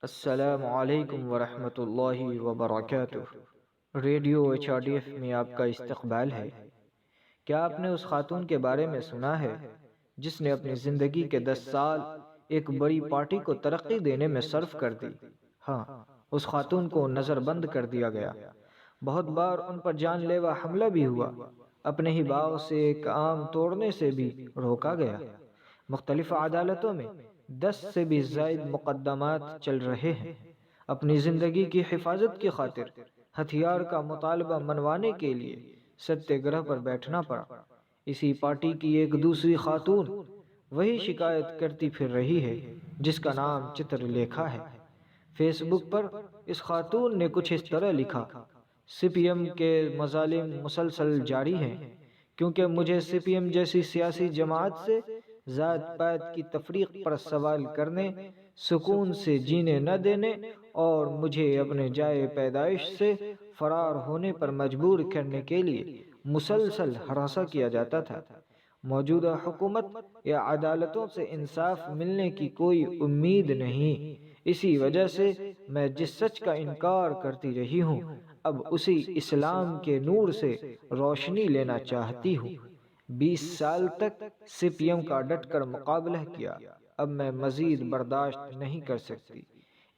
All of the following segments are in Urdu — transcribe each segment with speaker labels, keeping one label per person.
Speaker 1: السلام علیکم ورحمۃ اللہ وبرکاتہ۔ ریڈیو HRDF میں آپ کا استقبال ہے۔ کیا آپ نے اس خاتون کے بارے میں سنا ہے جس نے اپنی زندگی کے 10 سال ایک بڑی پارٹی کو ترقی دینے میں صرف کر دی؟ ہاں، اس خاتون کو نظر بند کر دیا گیا۔ بہت بار ان پر جان لیوا حملہ بھی ہوا، اپنے ہی باغ سے ایک آم توڑنے سے بھی روکا گیا۔ مختلف عدالتوں میں 10 سے بھی زائد مقدمات چل رہے ہیں۔ اپنی زندگی کی حفاظت کی خاطر ہتھیار کا مطالبہ منوانے کے لیے ستیہ گرہ پر بیٹھنا پڑا۔ اسی پارٹی کی ایک دوسری خاتون وہی شکایت کرتی پھر رہی ہے جس کا نام چتر لیکھا ہے۔ فیس بک پر اس خاتون نے کچھ اس طرح لکھا: CPM کے مظالم مسلسل جاری ہیں، کیونکہ مجھے CPM جیسی سیاسی جماعت سے ذات پات کی تفریق پر سوال کرنے، سکون سے جینے نہ دینے اور مجھے اپنے جائے پیدائش سے فرار ہونے پر مجبور کرنے کے لیے مسلسل ہراساں کیا جاتا تھا۔ موجودہ حکومت یا عدالتوں سے انصاف ملنے کی کوئی امید نہیں، اسی وجہ سے میں جس سچ کا انکار کرتی رہی ہوں، اب اسی اسلام کے نور سے روشنی لینا چاہتی ہوں۔ 20 سال تک CPM کا ڈٹ کر مقابلہ کیا، اب میں مزید برداشت نہیں کر سکتی،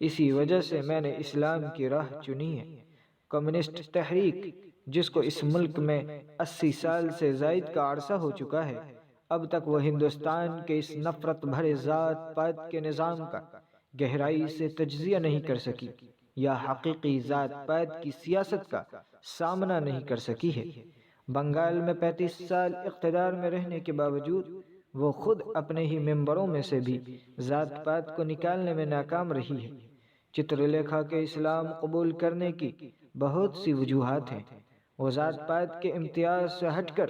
Speaker 1: اسی وجہ سے میں نے اسلام کی راہ چنی ہے۔ کمیونسٹ تحریک، جس کو اس ملک میں 80 سال سے زائد کا عرصہ ہو چکا ہے، اب تک وہ ہندوستان کے اس نفرت بھرے ذات پات کے نظام کا گہرائی سے تجزیہ نہیں کر سکی یا حقیقی ذات پات کی سیاست کا سامنا نہیں کر سکی ہے۔ بنگال میں 35 سال اقتدار میں رہنے کے باوجود وہ خود اپنے ہی ممبروں میں سے بھی ذات پات کو نکالنے میں ناکام رہی ہے۔ چتر لیکھا کے اسلام قبول کرنے کی بہت سی وجوہات ہیں۔ وہ ذات پات کے امتیاز سے ہٹ کر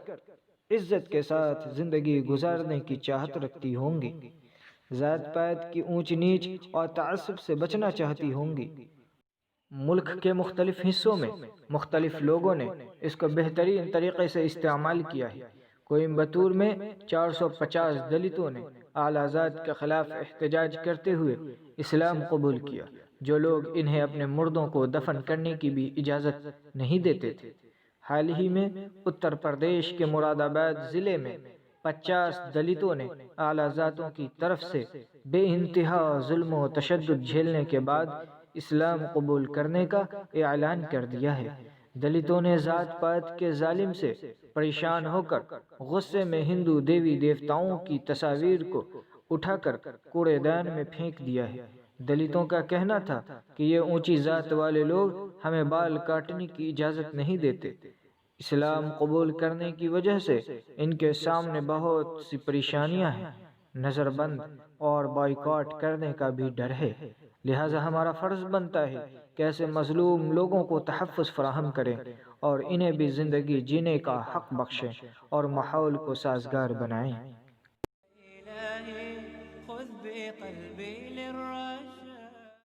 Speaker 1: عزت کے ساتھ زندگی گزارنے کی چاہت رکھتی ہوں گی، ذات پات کی اونچ نیچ اور تعصب سے بچنا چاہتی ہوں گی۔ ملک کے مختلف حصوں میں مختلف لوگوں نے اس کو بہترین طریقے سے استعمال کیا ہے۔ کوئمبتور میں 450 دلتوں نے آزاد کے خلاف احتجاج کرتے ہوئے اسلام قبول کیا، جو لوگ انہیں اپنے مردوں کو دفن کرنے کی بھی اجازت نہیں دیتے تھے۔ حال ہی میں اتر پردیش کے مراد آباد ضلع میں 50 دلتوں نے اعلیٰ ذاتوں کی طرف سے بے انتہا ظلم و تشدد جھیلنے کے بعد اسلام قبول کرنے کا اعلان کر دیا ہے۔ دلتوں نے ذات پات کے ظالم سے پریشان ہو کر غصے میں ہندو دیوی دیوتاؤں کی تصاویر کو اٹھا کر کوڑے دان میں پھینک دیا ہے۔ دلتوں کا کہنا تھا کہ یہ اونچی ذات والے لوگ ہمیں بال کاٹنے کی اجازت نہیں دیتے۔ اسلام قبول کرنے کی وجہ سے ان کے سامنے بہت سی پریشانیاں ہیں، نظر بند اور بائیکاٹ کرنے کا بھی ڈر ہے، لہٰذا ہمارا فرض بنتا ہے کہ ایسے مظلوم لوگوں کو تحفظ فراہم کریں اور انہیں بھی زندگی جینے کا حق بخشیں اور ماحول کو سازگار بنائیں۔